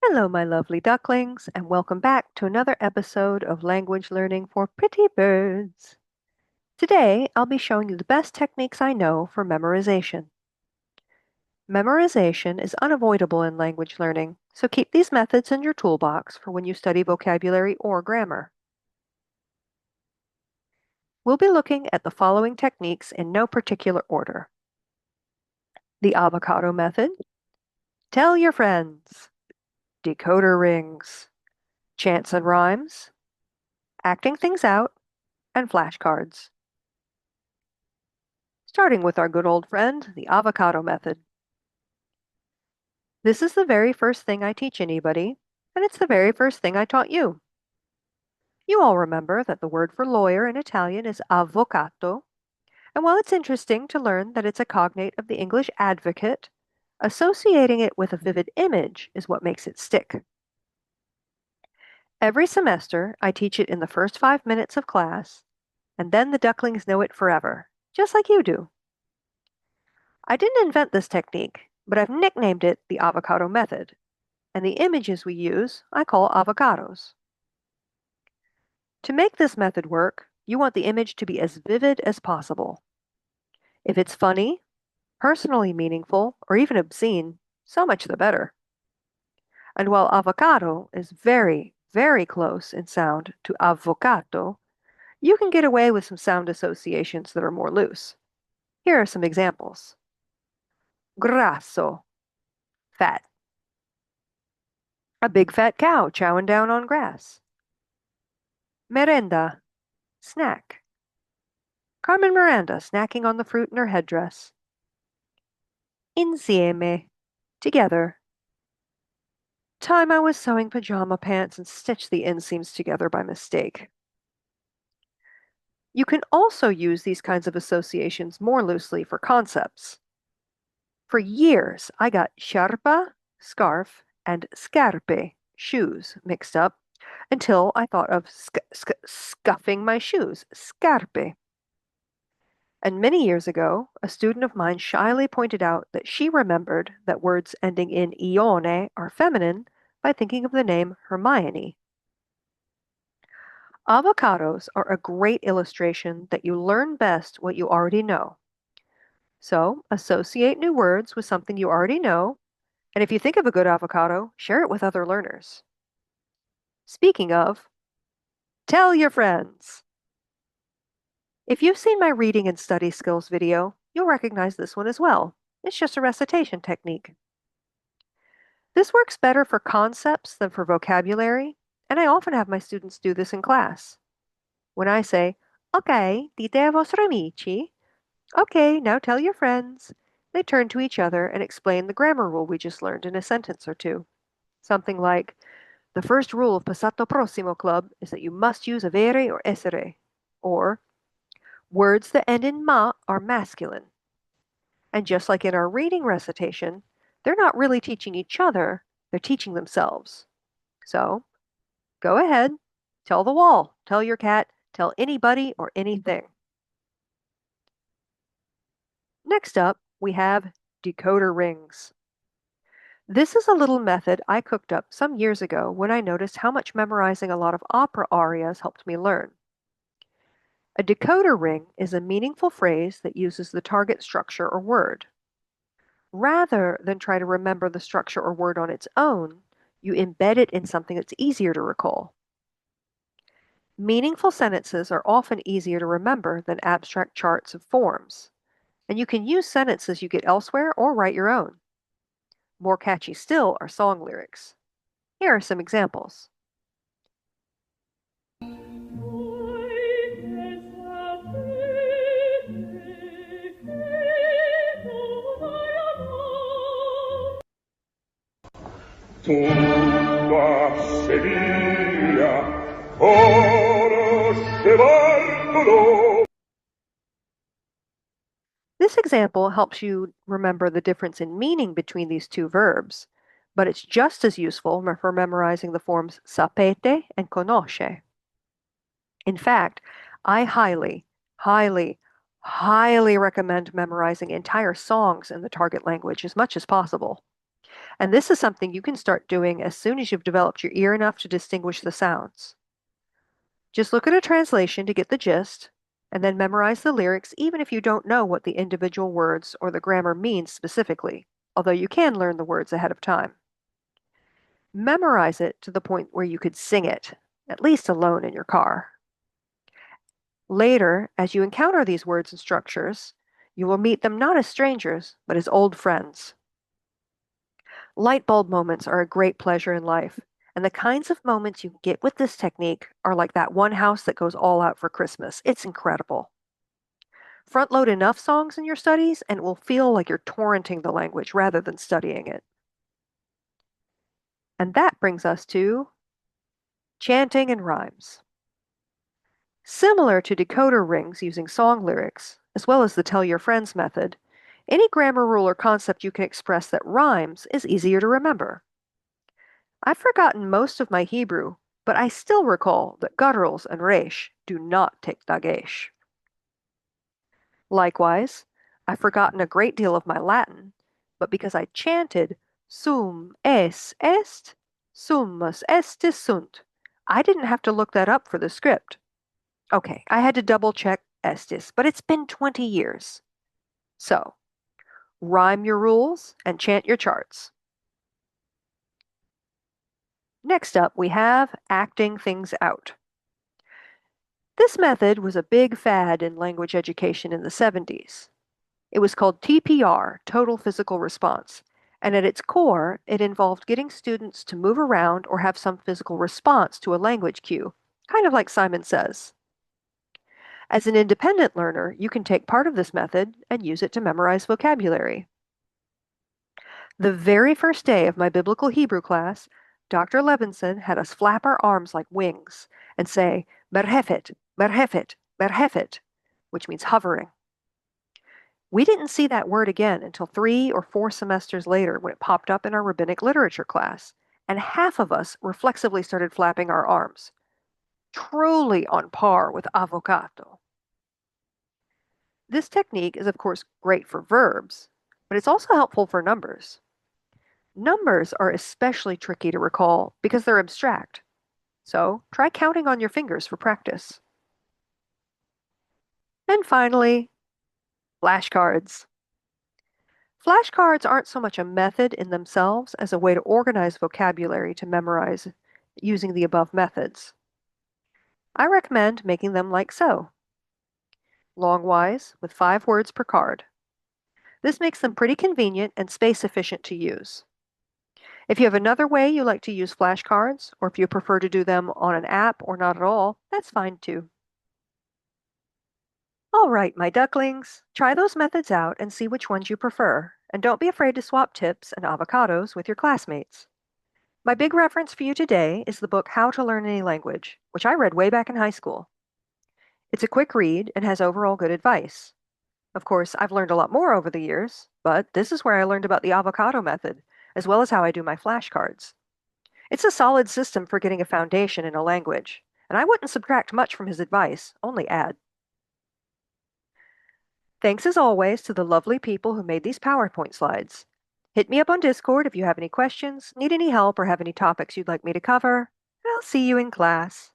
Hello, my lovely ducklings, and welcome back to another episode of Language Learning for Pretty Birds. Today, I'll be showing you the best techniques I know for memorization. Memorization is unavoidable in language learning, so keep these methods in your toolbox for when you study vocabulary or grammar. We'll be looking at the following techniques in no particular order. The avocado method, tell your friends, decoder rings, chants and rhymes, acting things out, and flashcards. Starting with our good old friend, the avocado method. This is the very first thing I teach anybody, and it's the very first thing I taught you. You all remember that the word for lawyer in Italian is avvocato, and while it's interesting to learn that it's a cognate of the English advocate, associating it with a vivid image is what makes it stick. Every semester, I teach it in the first 5 minutes of class, and then the ducklings know it forever, just like you do. I didn't invent this technique, but I've nicknamed it the avocado method, and the images we use I call avocados. To make this method work, you want the image to be as vivid as possible. If it's funny, personally meaningful, or even obscene, so much the better. And while avocado is very, very close in sound to avvocato, you can get away with some sound associations that are more loose. Here are some examples. Grasso, fat. A big fat cow chowing down on grass. Merenda, snack. Carmen Miranda snacking on the fruit in her headdress. Insieme, together. Time I was sewing pajama pants and stitched the inseams together by mistake. You can also use these kinds of associations more loosely for concepts. For years, I got sciarpa, scarf, and scarpe, shoes, mixed up until I thought of scuffing my shoes, scarpe. And many years ago, a student of mine shyly pointed out that she remembered that words ending in ione are feminine by thinking of the name Hermione. Avocados are a great illustration that you learn best what you already know. So, associate new words with something you already know, and if you think of a good avocado, share it with other learners. Speaking of, tell your friends. If you've seen my reading and study skills video, you'll recognize this one as well. It's just a recitation technique. This works better for concepts than for vocabulary, and I often have my students do this in class. When I say, "Ok, dite ai vostri amici," okay, now tell your friends, they turn to each other and explain the grammar rule we just learned in a sentence or two. Something like, the first rule of Passato Prossimo Club is that you must use avere or essere, or words that end in ma are masculine. And just like in our reading recitation, they're not really teaching each other, they're teaching themselves. So, go ahead, tell the wall, tell your cat, tell anybody or anything. Next up, we have decoder rings. This is a little method I cooked up some years ago when I noticed how much memorizing a lot of opera arias helped me learn. A decoder ring is a meaningful phrase that uses the target structure or word. Rather than try to remember the structure or word on its own, you embed it in something that's easier to recall. Meaningful sentences are often easier to remember than abstract charts of forms, and you can use sentences you get elsewhere or write your own. More catchy still are song lyrics. Here are some examples. Tutto a Sevilla, oro scevarcolo. This example helps you remember the difference in meaning between these two verbs, but it's just as useful for memorizing the forms sapete and conosce. In fact, I highly, highly, highly recommend memorizing entire songs in the target language as much as possible. And this is something you can start doing as soon as you've developed your ear enough to distinguish the sounds. Just look at a translation to get the gist, and then memorize the lyrics even if you don't know what the individual words or the grammar means specifically, although you can learn the words ahead of time. Memorize it to the point where you could sing it, at least alone in your car. Later, as you encounter these words and structures, you will meet them not as strangers, but as old friends. Light bulb moments are a great pleasure in life, and the kinds of moments you get with this technique are like that one house that goes all out for Christmas. It's incredible. Front load enough songs in your studies, and it will feel like you're torrenting the language rather than studying it. And that brings us to chanting and rhymes. Similar to decoder rings using song lyrics, as well as the tell your friends method, any grammar rule or concept you can express that rhymes is easier to remember. I've forgotten most of my Hebrew, but I still recall that gutturals and resh do not take dagesh. Likewise, I've forgotten a great deal of my Latin, but because I chanted sum es est, summus estis sunt, I didn't have to look that up for the script. Okay, I had to double check estis, but it's been 20 years. So, rhyme your rules and chant your charts. Next up, we have acting things out. This method was a big fad in language education in the 70s. It was called TPR, Total Physical Response, and at its core, it involved getting students to move around or have some physical response to a language cue, kind of like Simon Says. As an independent learner, you can take part of this method and use it to memorize vocabulary. The very first day of my biblical Hebrew class, Dr. Levinson had us flap our arms like wings and say, merhefet, merhefet, merhefet, which means hovering. We didn't see that word again until 3 or 4 semesters later when it popped up in our rabbinic literature class, and half of us reflexively started flapping our arms, truly on par with avocado. This technique is, of course, great for verbs, but it's also helpful for numbers. Numbers are especially tricky to recall because they're abstract, so try counting on your fingers for practice. And finally, flashcards. Flashcards aren't so much a method in themselves as a way to organize vocabulary to memorize using the above methods. I recommend making them like so. Longwise, with 5 words per card. This makes them pretty convenient and space efficient to use. If you have another way you like to use flashcards, or if you prefer to do them on an app or not at all, that's fine too. All right, my ducklings, try those methods out and see which ones you prefer, and don't be afraid to swap tips and avocados with your classmates. My big reference for you today is the book How to Learn Any Language, which I read way back in high school. It's a quick read and has overall good advice. Of course, I've learned a lot more over the years, but this is where I learned about the avocado method, as well as how I do my flashcards. It's a solid system for getting a foundation in a language, and I wouldn't subtract much from his advice, only add. Thanks as always to the lovely people who made these PowerPoint slides. Hit me up on Discord if you have any questions, need any help, or have any topics you'd like me to cover, and I'll see you in class.